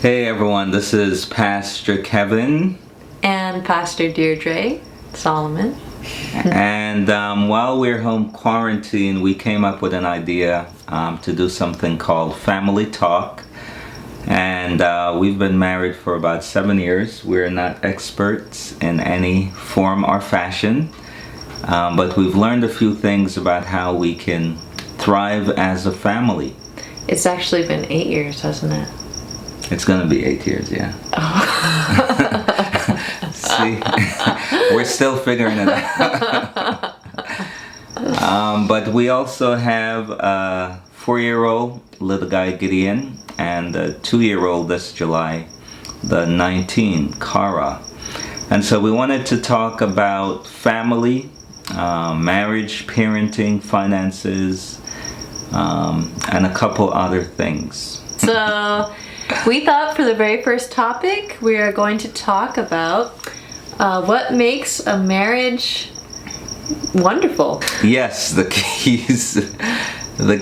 Hey everyone, this is Pastor Kevin. And Pastor Deirdre Solomon. And while we're home quarantined, we came up with an idea to do something called Family Talk. And we've been married for about 7 years. We're not experts in any form or fashion, but we've learned a few things about how we can thrive as a family. It's actually been 8 years, hasn't it? It's gonna be 8 years, yeah. See, we're still figuring it out. But we also have a 4-year-old little guy, Gideon, and a 2-year-old this July, the 19, Cara. And so we wanted to talk about family, marriage, parenting, finances, and a couple other things. So we thought for the very first topic, we are going to talk about what makes a marriage wonderful. Yes, the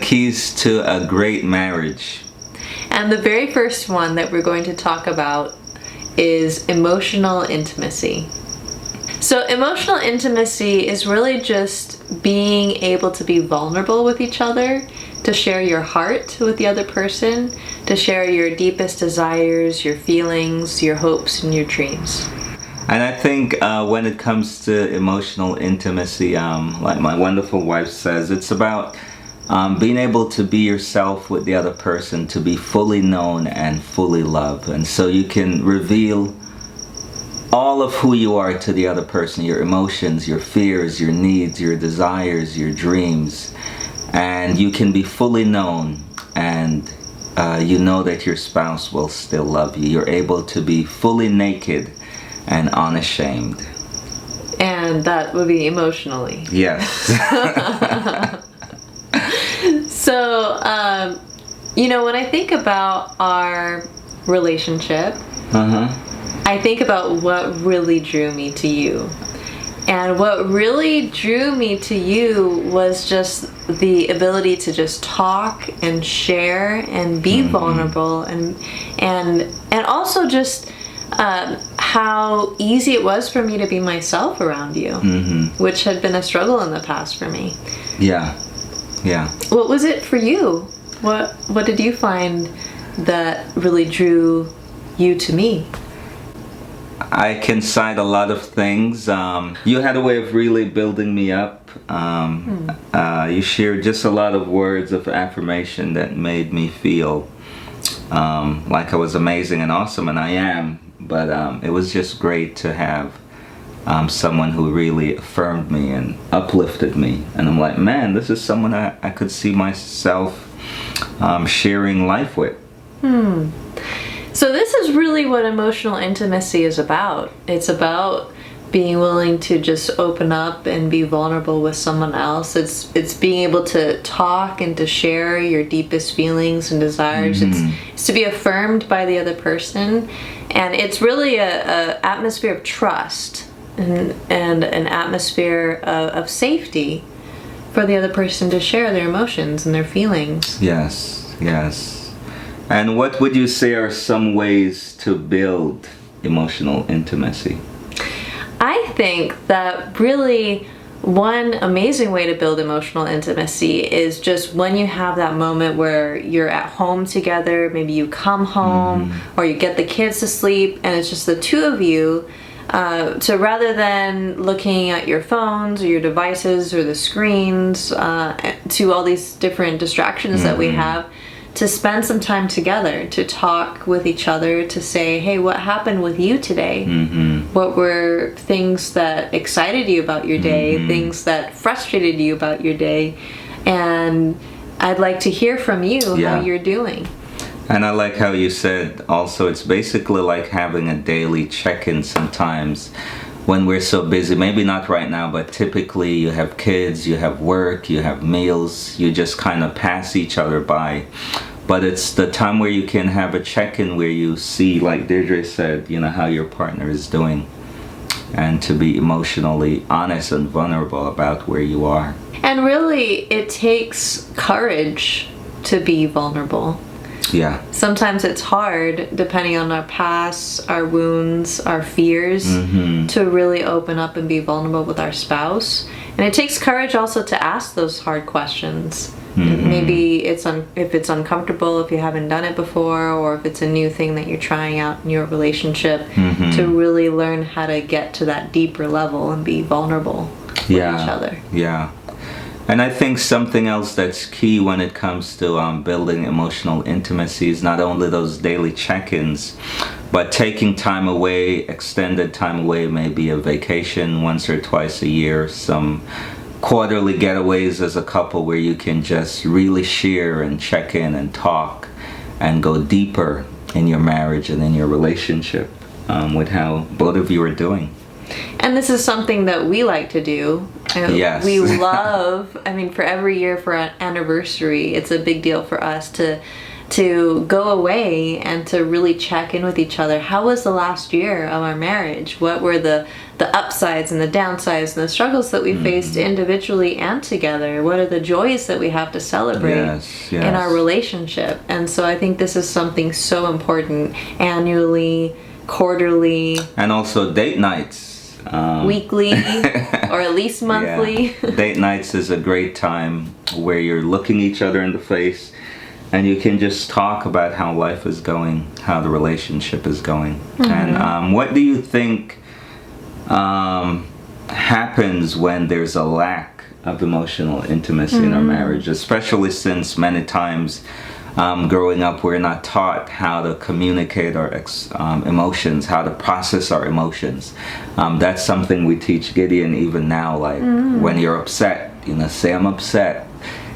keys to a great marriage. And the very first one that we're going to talk about is emotional intimacy. So emotional intimacy is really just being able to be vulnerable with each other, to share your heart with the other person, to share your deepest desires, your feelings, your hopes, and your dreams. And I think when it comes to emotional intimacy, like my wonderful wife says, it's about being able to be yourself with the other person, to be fully known and fully loved. And so you can reveal all of who you are to the other person, your emotions, your fears, your needs, your desires, your dreams. And you can be fully known, and you know that your spouse will still love you. You're able to be fully naked and unashamed. And that would be emotionally. Yes. So, when I think about our relationship, I think about what really drew me to you. And what really drew me to you was just the ability to just talk and share and be vulnerable and also just how easy it was for me to be myself around you, which had been a struggle in the past for me. Yeah. What was it for you? What did you find that really drew you to me? I can cite a lot of things. You had a way of really building me up. You shared just a lot of words of affirmation that made me feel like I was amazing and awesome, and I am. But it was just great to have someone who really affirmed me and uplifted me. And I'm like, man, this is someone I could see myself sharing life with. So this is really what emotional intimacy is about. It's about being willing to just open up and be vulnerable with someone else. It's being able to talk and to share your deepest feelings and desires. It's to be affirmed by the other person. And it's really a atmosphere of trust and an atmosphere of safety for the other person to share their emotions and their feelings. Yes. And what would you say are some ways to build emotional intimacy? I think that really one amazing way to build emotional intimacy is just when you have that moment where you're at home together, maybe you come home or you get the kids to sleep and it's just the two of you, so rather than looking at your phones or your devices or the screens, to all these different distractions that we have, to spend some time together, to talk with each other, to say, hey, what happened with you today? What were things that excited you about your day, things that frustrated you about your day? And I'd like to hear from you how you're doing. And I like how you said also it's basically like having a daily check-in sometimes when we're so busy. Maybe not right now, but typically you have kids, you have work, you have meals, you just kind of pass each other by. But it's the time where you can have a check-in where you see, like Deirdre said, how your partner is doing, and to be emotionally honest and vulnerable about where you are. And really, it takes courage to be vulnerable. Yeah. Sometimes it's hard, depending on our past, our wounds, our fears, to really open up and be vulnerable with our spouse. And it takes courage also to ask those hard questions. Maybe if it's uncomfortable, if you haven't done it before, or if it's a new thing that you're trying out in your relationship, to really learn how to get to that deeper level and be vulnerable with each other. Yeah. And I think something else that's key when it comes to building emotional intimacy is not only those daily check-ins, but taking time away, extended time away, maybe a vacation once or twice a year, some quarterly getaways as a couple where you can just really share and check in and talk and go deeper in your marriage and in your relationship with how both of you are doing. And this is something that we like to do. Yes. We love, for every year for an anniversary, it's a big deal for us to go away and to really check in with each other. How was the last year of our marriage? What were the upsides and the downsides and the struggles that we faced individually and together? What are the joys that we have to celebrate in our relationship? And so I think this is something so important, annually, quarterly. And also date nights. Weekly or at least monthly. Date nights is a great time where you're looking each other in the face and you can just talk about how life is going, how the relationship is going. And what do you think happens when there's a lack of emotional intimacy in our marriage, especially since many times growing up we're not taught how to communicate our emotions, how to process our emotions. That's something we teach Gideon even now, like when you're upset, say I'm upset.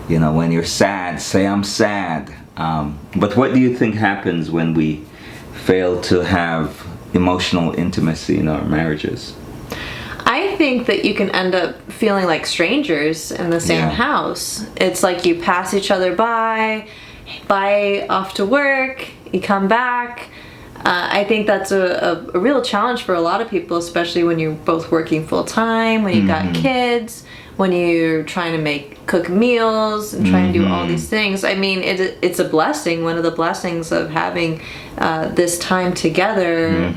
When you're sad, say I'm sad. But what do you think happens when we fail to have emotional intimacy in our marriages? I think that you can end up feeling like strangers in the same house. It's like you pass each other by off to work, you come back. I think that's a real challenge for a lot of people, especially when you're both working full time, when you've got kids, when you're trying to cook meals and trying to do all these things. It's a blessing. One of the blessings of having this time together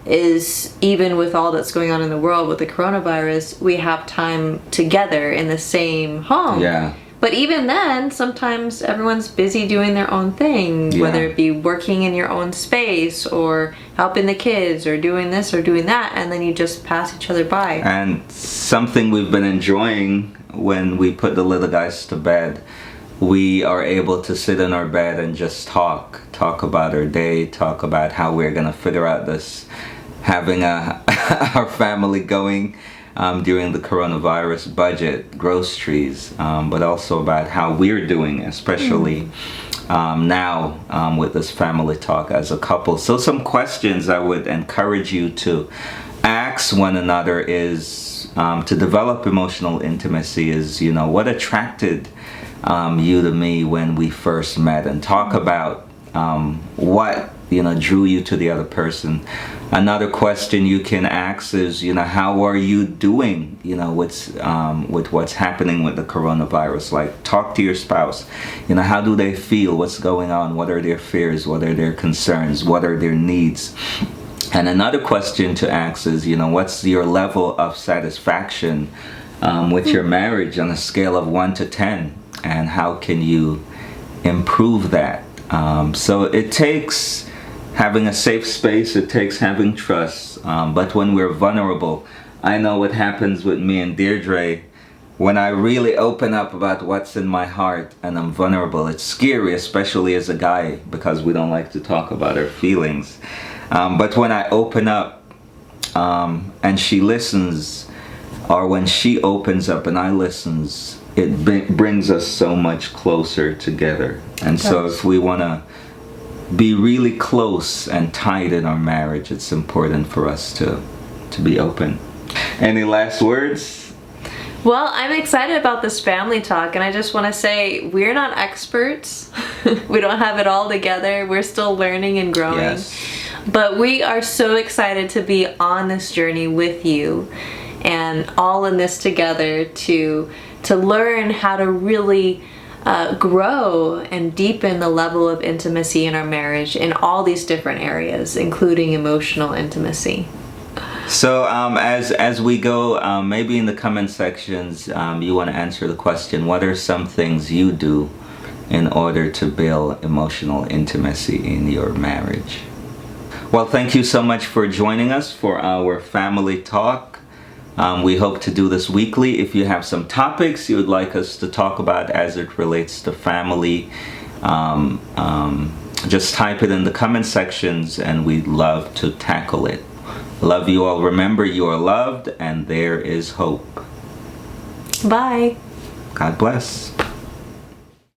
is, even with all that's going on in the world with the coronavirus, we have time together in the same home. Yeah. But even then, sometimes everyone's busy doing their own thing, whether it be working in your own space or helping the kids or doing this or doing that, and then you just pass each other by. And something we've been enjoying when we put the little guys to bed, we are able to sit in our bed and just talk about our day, talk about how we're going to figure out this, having our family going during the coronavirus, budget, groceries, but also about how we're doing, especially now with this family talk as a couple. So some questions I would encourage you to ask one another is to develop emotional intimacy is, what attracted you to me when we first met, and talk about what drew you to the other person. Another question you can ask is, how are you doing, with what's happening with the coronavirus? Like, talk to your spouse. How do they feel? What's going on? What are their fears? What are their concerns? What are their needs? And another question to ask is, what's your level of satisfaction with your marriage on a scale of 1 to 10? And how can you improve that? So it takes having a safe space, it takes having trust, but when we're vulnerable, I know what happens with me and Deirdre when I really open up about what's in my heart and I'm vulnerable. It's scary, especially as a guy, because we don't like to talk about our feelings. But when I open up and she listens, or when she opens up and I listens, it brings us so much closer together. And so if we want to be really close and tight in our marriage, it's important for us to be open. Any last words? Well, I'm excited about this family talk, and I just want to say we're not experts. We don't have it all together. We're still learning and growing. Yes. But we are so excited to be on this journey with you and all in this together to learn how to really grow and deepen the level of intimacy in our marriage in all these different areas, including emotional intimacy. So as we go, maybe in the comment sections, you want to answer the question, what are some things you do in order to build emotional intimacy in your marriage? Well, thank you so much for joining us for our family talk. We hope to do this weekly. If you have some topics you would like us to talk about as it relates to family, just type it in the comment sections and we'd love to tackle it. Love you all. Remember, you are loved and there is hope. Bye. God bless.